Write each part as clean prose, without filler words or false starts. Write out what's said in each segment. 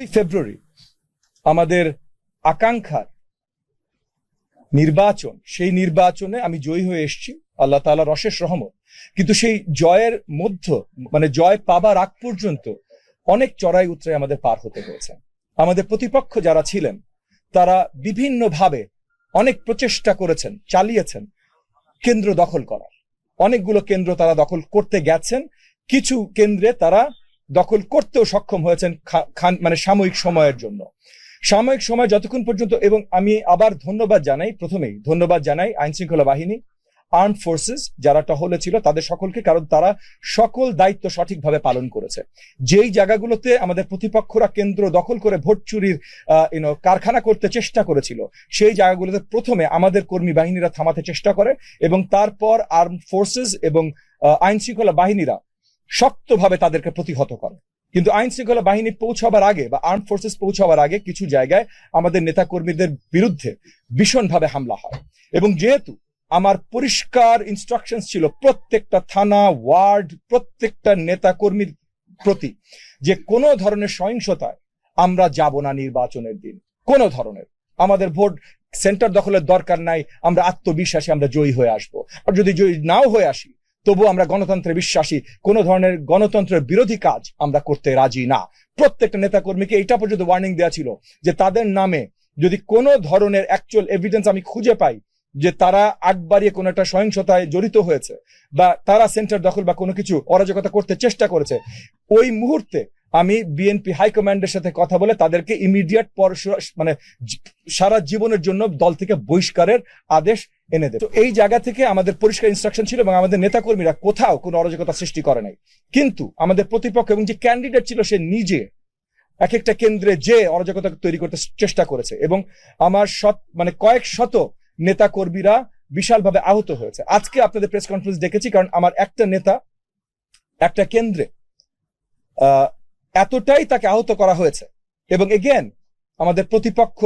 ফেব্রুয়ারি আমাদের আকাঙ্ক্ষার নির্বাচন, সেই নির্বাচনে আমি জয়ী হয়ে এসেছি, আল্লাহ তাআলার অশেষ রহমত। কিন্তু সেই জয়ের জয় পাবার আগ পর্যন্ত অনেক চড়াই উতরাই আমাদের পার হতে হয়েছে। আমাদের প্রতিপক্ষ যারা ছিলেন তারা বিভিন্নভাবে অনেক প্রচেষ্টা করেছেন, চালিয়েছেন কেন্দ্র দখল করার। অনেকগুলো কেন্দ্র তারা দখল করতে গেছেন, কিছু কেন্দ্রে তারা দখল করতেও সক্ষম হয়েছেন সাময়িক সময়ের জন্য। সাময়িক সময় যতক্ষণ পর্যন্ত, এবং আমি আবার প্রথমেই ধন্যবাদ জানাই আইন শৃঙ্খলা বাহিনী, আর্মড ফোর্সেস যারা টহলে ছিল তাদের সকলকে, কারণ তারা সকল দায়িত্ব সঠিকভাবে পালন করেছে। যেই জায়গাগুলোতে আমাদের প্রতিপক্ষরা কেন্দ্র দখল করে ভোট চুরির কারখানা করতে চেষ্টা করেছিল, সেই জায়গাগুলোতে প্রথমে আমাদের কর্মী বাহিনীরা থামাতে চেষ্টা করে, এবং তারপর আর্মড ফোর্সেস এবং আইন শৃঙ্খলা বাহিনীরা শক্তভাবে তাদেরকে প্রতিহত করে। কিন্তু আইন শৃঙ্খলা বাহিনী পৌঁছাবার আগে বা আর্মড ফোর্সেস পৌঁছাবার আগে কিছু জায়গায় আমাদের নেতা কর্মীদের বিরুদ্ধে ভীষণভাবে হামলা হয়। এবং যেহেতু আমার পরিষ্কার ইনস্ট্রাকশন ছিল প্রত্যেকটা থানা, ওয়ার্ড, প্রত্যেকটা নেতা কর্মীর প্রতি, যে কোনো ধরনের সহিংসতায় আমরা যাব না নির্বাচনের দিন। কোনো ধরনের, আমাদের ভোট সেন্টার দখলের দরকার নাই, আমরা আত্মবিশ্বাসী আমরা জয়ী হয়ে আসবো। আর যদি জয়ী নাও হয়ে আসি, তবু আমরা গণতন্ত্রে বিশ্বাসী, কোনো ধরনের গণতন্ত্রের বিরোধী কাজ আমরা করতে রাজি না। প্রত্যেকটা নেতা কর্মীকে এটা পর্যন্ত ওয়ার্নিং দেওয়া ছিল যে তাদের নামে যদি কোনো ধরনের অ্যাকচুয়াল এভিডেন্স আমি খুঁজে পাই যে তারা আগ বাড়িয়ে কোনো একটা সহিংসতায় জড়িত হয়েছে বা তারা সেন্টার দখল বা কোনো কিছু অরাজকতা করতে চেষ্টা করেছে, ওই মুহূর্তে আমি বিএনপি হাইকমান্ডের সাথে কথা বলে তাদেরকে ইমিডিয়েট সারা জীবনের জন্য দল থেকে বহিষ্কারের আদেশ এনে দেয়। তো এই জায়গা থেকে আমাদের পরিষ্কার ইনস্ট্রাকশন ছিল, এবং আমাদের নেতাকর্মীরা কোথাও কোনো অরাজকতা সৃষ্টি করে নাই। কিন্তু আমাদের প্রতিপক্ষ এবং যে ক্যান্ডিডেট ছিল সে নিজে এক একটা কেন্দ্রে যে অরাজকতা তৈরি করতে চেষ্টা করেছে, এবং আমার কয়েক শত নেতা কর্মীরা বিশালভাবে আহত হয়েছে। আজকে আপনাদের প্রেস কনফারেন্স দেখেছি, কারণ আমার একটা নেতা একটা কেন্দ্রে এতটাই তাকে আহত করা হয়েছে। এবং এগেন আমাদের প্রতিপক্ষ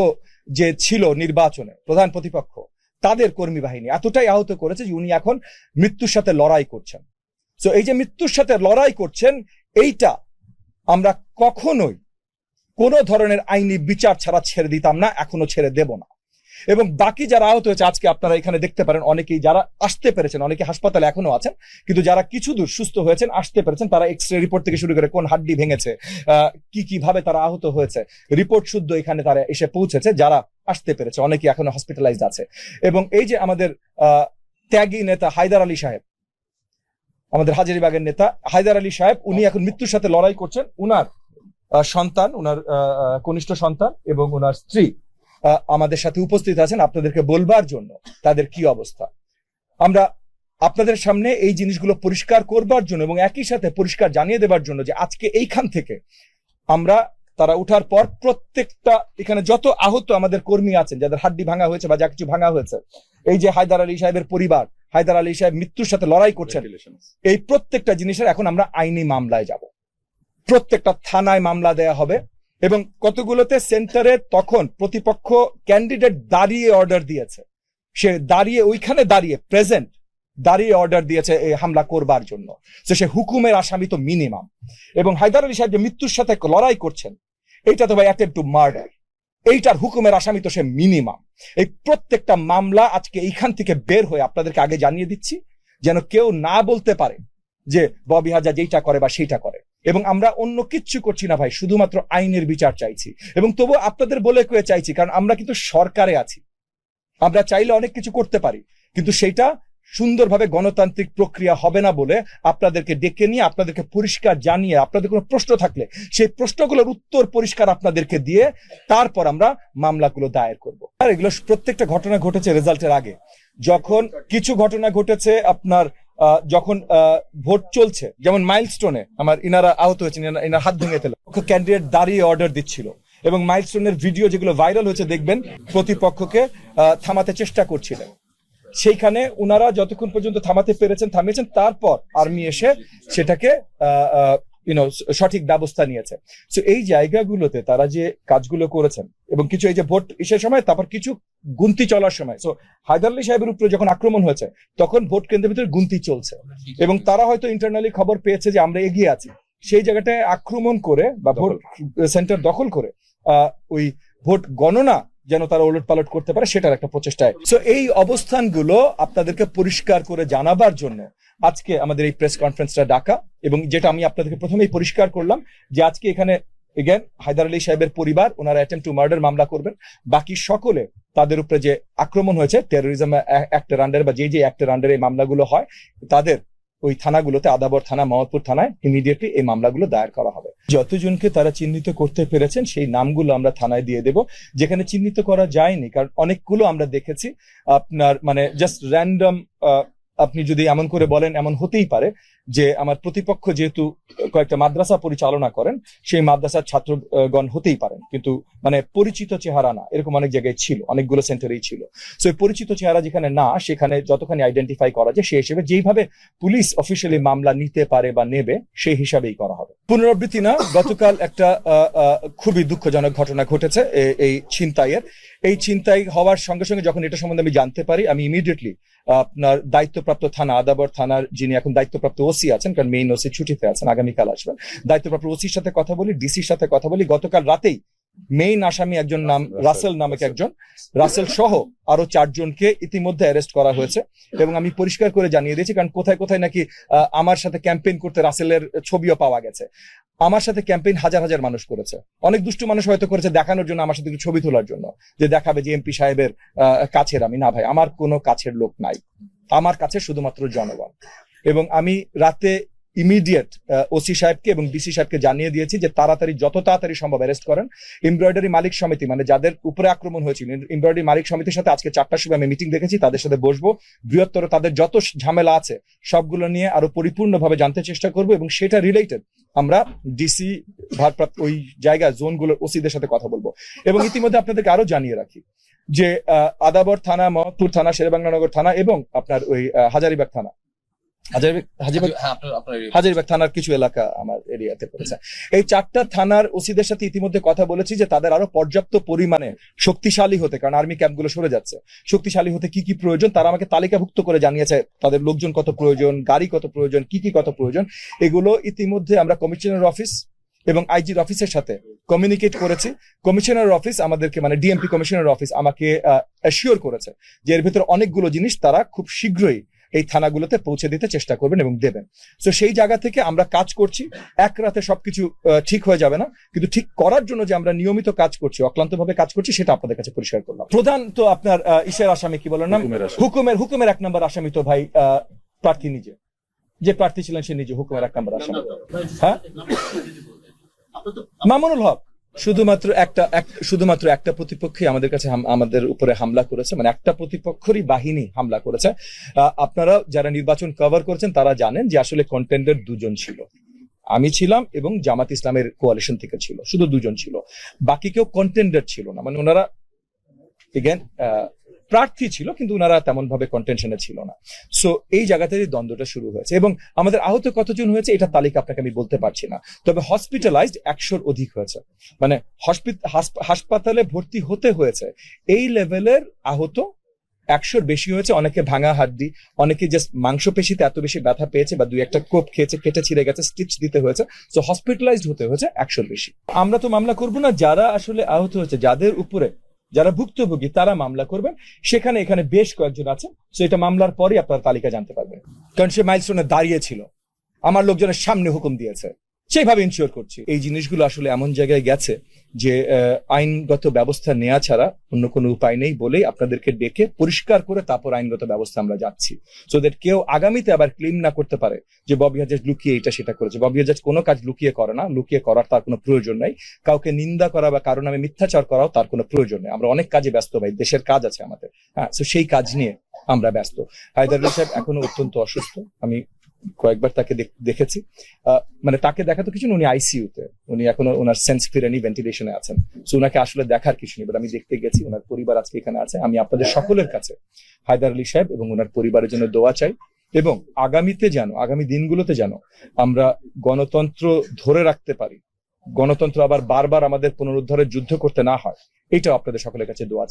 যে ছিল নির্বাচনে প্রধান প্রতিপক্ষ, তাদের কর্মী বাহিনী এতটাই আহত করেছে যে উনি এখন মৃত্যুর সাথে লড়াই করছেন। তো এই যে মৃত্যুর সাথে লড়াই করছেন, এইটা আমরা কখনোই কোনো ধরনের আইনি বিচার ছাড়া ছেড়ে দিতাম না, এখনো ছেড়ে দেব না। এবং বাকি যারা আহত হয়েছে আজকে আপনারা এখানে দেখতে পারেন, অনেকেই যারা আসতে পেরেছেন, অনেকে হাসপাতালে এখনো আছেন, কিন্তু যারা কিছু দূর সুস্থ হয়েছেন, আসতে পেরেছেন, তারা এক্সরে রিপোর্ট থেকে শুরু করে কোন হাড্ডি ভেঙেছে, কিভাবে তারা আহত হয়েছে, রিপোর্ট শুদ্ধ এখানে তারা এসে পৌঁছেছে। যারা আসতে পেরেছে, অনেকেই এখনো হসপিটালাইজড আছে। এবং এই যে আমাদের ত্যাগী নেতা হায়দার আলী সাহেব, আমাদের হাজারীবাগের নেতা হায়দার আলী সাহেব, উনি এখন মৃত্যুর সাথে লড়াই করছেন। উনার সন্তান, উনার কনিষ্ঠ সন্তান এবং উনার স্ত্রী আমাদের সাথে উপস্থিত আছেন আপনাদেরকে বলবার জন্য তাদের কি অবস্থা। আমরা আপনাদের সামনে এই জিনিসগুলো পরিষ্কার করবার জন্য এবং একই সাথে পরিষ্কার জানিয়ে দেবার জন্য যে আজকে এইখান থেকে আমরা, তারা উঠার পর প্রত্যেকটা এখানে যত আহত আমাদের কর্মী আছেন, যাদের হাড্ডি ভাঙা হয়েছে বা যা কিছু ভাঙা হয়েছে, এই যে হায়দার আলী সাহেবের পরিবার, হায়দার আলী সাহেব মৃত্যুর সাথে লড়াই করছেন, এই প্রত্যেকটা জিনিসের এখন আমরা আইনি মামলায় যাব। প্রত্যেকটা থানায় মামলা দেয়া হবে। এবং কতগুলোতে সেন্টারে তখন প্রতিপক্ষ ক্যান্ডিডেট দাঁড়িয়ে অর্ডার দিয়েছে, সে ওইখানে দাঁড়িয়ে অর্ডার দিয়েছে এই হামলা করবার জন্য। তো সে হুকুমের আসামি তো মিনিমাম। এবং হায়দার আলী সাহেব যে মৃত্যুর সাথে লড়াই করছেন, এইটা তো ভাই অ্যাটেম্পট টু মার্ডার, এইটার হুকুমের আসামি তো সে মিনিমাম। এই প্রত্যেকটা মামলা আজকে এইখান থেকে বের হয়ে আপনাদেরকে আগে জানিয়ে দিচ্ছি, যেন কেউ না বলতে পারে যে ববি হাজার যেইটা করে বা সেইটা করে। এবং আমরা অন্য কিচ্ছু করছি না ভাই, শুধুমাত্র আইনের বিচার চাইছি। এবং তবু আপনাদের বলে কয়ে চাইছি, কারণ আমরা কিন্তু সরকারে আছি, আমরা চাইলে অনেক কিছু করতে পারি, কিন্তু সেটা সুন্দরভাবে গণতান্ত্রিক প্রক্রিয়া হবে না বলে আপনাদেরকে ডেকে নিয়ে আপনাদেরকে পরিষ্কার জানিয়ে, আপনাদের কোনো প্রশ্ন থাকলে সেই প্রশ্নগুলোর উত্তর পরিষ্কার আপনাদেরকে দিয়ে তারপর আমরা মামলাগুলো দায়ের করব। আর এগুলো প্রত্যেকটা ঘটনা ঘটেছে রেজাল্টের আগে। যখন কিছু ঘটনা ঘটেছে আপনার যখন ভোট চলছে, যেমন মাইলস্টোনে আমার ইনারা আহত হয়েছেন, ইনার হাত ভেঙে ফেলে ক্যান্ডিডেট দাঁড়িয়ে অর্ডার দিচ্ছিল। এবং মাইলস্টোনের ভিডিও যেগুলো ভাইরাল হয়েছে দেখবেন, প্রতিপক্ষকে থামাতে চেষ্টা করছিলেন। সেইখানে উনারা যতক্ষণ পর্যন্ত থামিয়েছেন, তারপর আর্মি এসে সেটাকে সঠিক ব্যবস্থা নিয়েছে। তো এই জায়গাগুলোতে তারা যে কাজগুলো করেছেন, এবং কিছু এই যে ভোট ইসের সময়, তারপর কিছু গুনতি চলার সময়, তো হায়দার আলী সাহেবের উপরে যখন আক্রমণ হয়েছে, তখন ভোট কেন্দ্রের ভিতরে গুনতি চলছে, এবং তারা হয়তো ইন্টারনালি খবর পেয়েছে যে আমরা এগিয়ে আছি, সেই জায়গাটায় আক্রমণ করে বা ভোট সেন্টার দখল করে ওই ভোট গণনা যেন তারা ওলট পালট করতে পারে সেটার একটা প্রচেষ্টায়। সো এই অবস্থানগুলো আপনাদেরকে পরিষ্কার করে জানাবার জন্য আজকে আমাদের এই প্রেস কনফারেন্সটা ডাকা, এবং যেটা আমি আপনাদেরকে প্রথমেই পরিষ্কার করলাম যে আজকে এখানে এগেন হায়দার আলী সাহেবের পরিবার ওনারা অ্যাটেম্পট টু মার্ডার মামলা করবেন, বাকি সকলে তাদের উপরে যে আক্রমণ হয়েছে টেরোরিজম অ্যাক্টের আন্ডারে বা যে অ্যাক্টের আন্ডারে এই মামলাগুলো হয় তাদের ওই থানাগুলোতে আদাবর থানা, মোহাম্মদপুর থানায় ইমিডিয়েটলি এই মামলাগুলো দায়ের করা হবে। যতজনকে তারা চিহ্নিত করতে পেরেছেন সেই নামগুলো আমরা থানায় দিয়ে দেব। যেখানে চিহ্নিত করা যায়নি, কারণ অনেকগুলো আমরা দেখেছি আপনার মানে জাস্ট র্যান্ডম, আপনি যদি এমন করে বলেন এমন হতেই পারে যে আমার প্রতিপক্ষ যেহেতু কয়েকটা মাদ্রাসা পরিচালনা করেন সেই মাদ্রাসার ছাত্রগণ হতেই পারেন, কিন্তু মানে পরিচিত চেহারা না, এরকম অনেক জায়গায় ছিল, অনেকগুলো সেন্টারেই ছিল। সো এই পরিচিত চেহারা যেখানে না, সেখানে যতখানি আইডেন্টিফাই করা যায় সেই হিসেবে যেইভাবে পুলিশ অফিসিয়ালি মামলা নিতে পারে বা নেবে সেই হিসাবেই করা হবে। পুনরাবৃত্তি না, গতকাল একটা খুবই দুঃখজনক ঘটনা ঘটেছে এই ছিনতাইয়ের। এই ছিনতাই হওয়ার সঙ্গে সঙ্গে যখন এটা সম্বন্ধে আমি জানতে পারি, আমি ইমিডিয়েটলি আপনার দায়িত্বপ্রাপ্ত থানা আদাবর থানার যিনি এখন দায়িত্বপ্রাপ্ত ওসি আছেন, কারণ মেইন ওসি ছুটিতে আছেন, আগামীকাল আসবেন, দায়িত্বপ্রাপ্ত ওসির সাথে কথা বলি, ডিসির সাথে কথা বলি। গতকাল রাতেই মেইন আসামি একজন নাম রাসেল নামক একজন, রাসেল সহ আরো 4 জনকে ইতিমধ্যে অ্যারেস্ট করা হয়েছে, এবং আমি পরিষ্কার করে জানিয়ে দিয়েছি, কারণ কোথায় কোথায় নাকি আমার সাথে ক্যাম্পেইন করতে রাসেলের ছবিও পাওয়া গেছে। আমার সাথে ক্যাম্পেইন হাজার হাজার মানুষ করেছে, অনেক দুষ্টু মানুষ হয়তো করেছে দেখানোর জন্য, আমার সাথে একটু ছবি তোলার জন্য, যে দেখাবে যে এমপি সাহেবের কাছের আমি। না ভাই, আমার কোনো কাছের লোক নাই, আমার কাছে শুধুমাত্র জনগণ। এবং আমি রাতে ইমিডিয়েট ওসি সাহেবকে এবং ডিসি সাহেবকে জানিয়ে দিয়েছি যে তাড়াতাড়ি, যত তাড়াতাড়ি সম্ভব অ্যারেস্ট করেন। এমব্রয়ডারি মালিক সমিতি, মানে যাদের উপরে আক্রমণ হয়েছিল, এমব্রয়ডারি মালিক সমিতির সাথে আজকে 4টার সময় আমি মিটিং দেখেছি, তাদের সাথে বসবো, বৃহত্তর তাদের যত ঝামেলা আছে সবগুলো নিয়ে আরো পরিপূর্ণভাবে জানতে চেষ্টা করব, এবং সেটা রিলেটেড আমরা ডিসি ভারপ্রাপ্ত ওই জায়গা জোনগুলোর ওসিদের সাথে কথা বলবো। এবং ইতিমধ্যে আপনাদেরকে আরো জানিয়ে রাখি যে আদাবর থানা, মোহাম্মদপুর থানা, শেরেবাংলানগর থানা এবং আপনার ওই হাজারীবাগ থানা, হাজারীবাগ থানার কিছু এলাকা আমার এরিয়াতে পড়েছে। এই 4টা থানার ওসিদের সাথে ইতিমধ্যে কথা বলেছি যে তাদের আরো পর্যাপ্ত পরিমাণে শক্তিশালী হতে, কারণ আর্মি ক্যাম্পগুলো সরে যাচ্ছে, শক্তিশালী হতে কি কি প্রয়োজন তারা আমাকে তালিকাভুক্ত করে জানিয়েছে। তাদের লোকজন কত প্রয়োজন, গাড়ি কত প্রয়োজন, কি কি কত প্রয়োজন, এগুলো ইতিমধ্যে আমরা কমিশনার অফিস এবং আইজির অফিসের সাথে কমিউনিকেট করেছি। কমিশনার অফিস আমাদেরকে, মানে ডিএমপি কমিশনার অফিস আমাকে অ্যাসিওর করেছে যে এর ভিতরে অনেকগুলো জিনিস তারা খুব শীঘ্রই এই থানাগুলোতে পৌঁছে দিতে চেষ্টা করবেন এবং দেবেন। তো সেই জায়গা থেকে আমরা কাজ করছি। এক রাতে সবকিছু ঠিক হয়ে যাবে না, কিন্তু ঠিক করার জন্য যে আমরা নিয়মিত কাজ করছি, অক্লান্তভাবে কাজ করছি, সেটা আপনাদের কাছে পরিষ্কার করলাম। প্রধান তো আপনার ইসের আসামি, কি বলেন নাম, হুকুমের 1 নম্বর আসামি তো ভাই প্রার্থী নিজে, যে প্রার্থী ছিলেন সে নিজে হুকুমের 1 নম্বর আসামি। হ্যাঁ, মামুনুল হক। শুধুমাত্র একটা প্রতিপক্ষই আমাদের কাছে আমাদের উপরে হামলা করেছে, মানে একটা প্রতিপক্ষেরই বাহিনী হামলা করেছে। আপনারা যারা নির্বাচন কভার করেছেন তারা জানেন যে আসলে কন্টেন্ডার 2 জন ছিল, আমি ছিলাম এবং জামাত ইসলামের কোয়ালিশন থেকে ছিল, শুধু 2 জন ছিল, বাকি কেউ কন্টেন্ডার ছিল না। মানে ওনারা এগেন প্রার্থী ছিল কিন্তু ওনারা তেমন ভাবে কন্টেনশনে ছিল না। সো এই জায়গাতেই দ্বন্দ্বটা শুরু হয়েছে, এবং আমাদের আহত কতজন হয়েছে এটা তালিকা আপনাকে আমি বলতে পারছি না, তবে হসপিটালাইজড 100-র অধিক হয়েছে, মানে হাসপাতালে ভর্তি হতে হয়েছে এই লেভেলের আহত 100-র বেশি হয়েছে। অনেকে ভাঙা হাড্ডি, অনেকে জাস্ট মাংসপেশিতে এত বেশি ব্যথা পেয়েছে বা 2-1টা কোপ খেয়েছে, কেটে ছিঁড়ে গেছে, স্টিচ দিতে হয়েছে। সো হসপিটালাইজড হতে হয়েছে 100-র বেশি। আমরা তো মামলা করবো না, যারা আসলে আহত হয়েছে, যাদের উপরে যারা ভুক্তভোগী তারা মামলা করবেন। এখানে বেশ কয়েকজন আছেন, সো এটা মামলার পরই আপনার তালিকা জানতে পারবেন, কারণ সে মাইলস্টোনে দাঁড়িয়েছিল, আমার লোকজনের সামনে হুকুম দিয়েছে, সেইভাবে ইনশিওর করছি। এই জিনিসগুলো আসলে এমন জায়গায় গেছে যে আইনগত ব্যবস্থা নেওয়া ছাড়া অন্য কোনো উপায় নেই বলেই আপনাদেরকে ডেকে পরিষ্কার করে তারপর আইনগত ব্যবস্থা আমরা যাচ্ছি, সো দ্যাট কেউ আগামীতে আবার ক্লেম না করতে পারে যে ববি হাজাজ লুকিয়ে এটা সেটা করেছে। ববি হাজাজ কোনো কাজ লুকিয়ে করে না, লুকিয়ে করার তার কোনো প্রয়োজন নাই। কাউকে নিন্দা করা বা কারো নামে মিথ্যাচার করাও তার কোনো প্রয়োজন নেই। আমরা অনেক কাজে ব্যস্ত ভাই, দেশের কাজ আছে আমাদের, হ্যাঁ, সো সেই কাজ নিয়ে আমরা ব্যস্ত। হায়দার আলী সাহেব এখনো অত্যন্ত অসুস্থ, আমি কয়েকবার তাকে দেখেছি, মানে তাকে দেখা তো কিছু না, উনি আইসিইউতে, উনি এখনো ওনার সেন্স ফিরেনি, ভেন্টিলেশনে আছেন, সো ওনাকে আসলে দেখার কিছু নেই। বাট আমি দেখতে গেছি, ওনার পরিবার আজকে এখানে আছে। আমি আপনাদের সকলের কাছে হায়দার আলী সাহেব এবং ওনার পরিবারের জন্য দোয়া চাই, এবং আগামী দিনগুলোতে যেন আমরা গণতন্ত্র ধরে রাখতে পারি, গণতন্ত্র আবার বারবার আমাদের পুনরুদ্ধারের যুদ্ধ করতে না হয়, এটাও আপনাদের সকলের কাছে দোয়া চাই।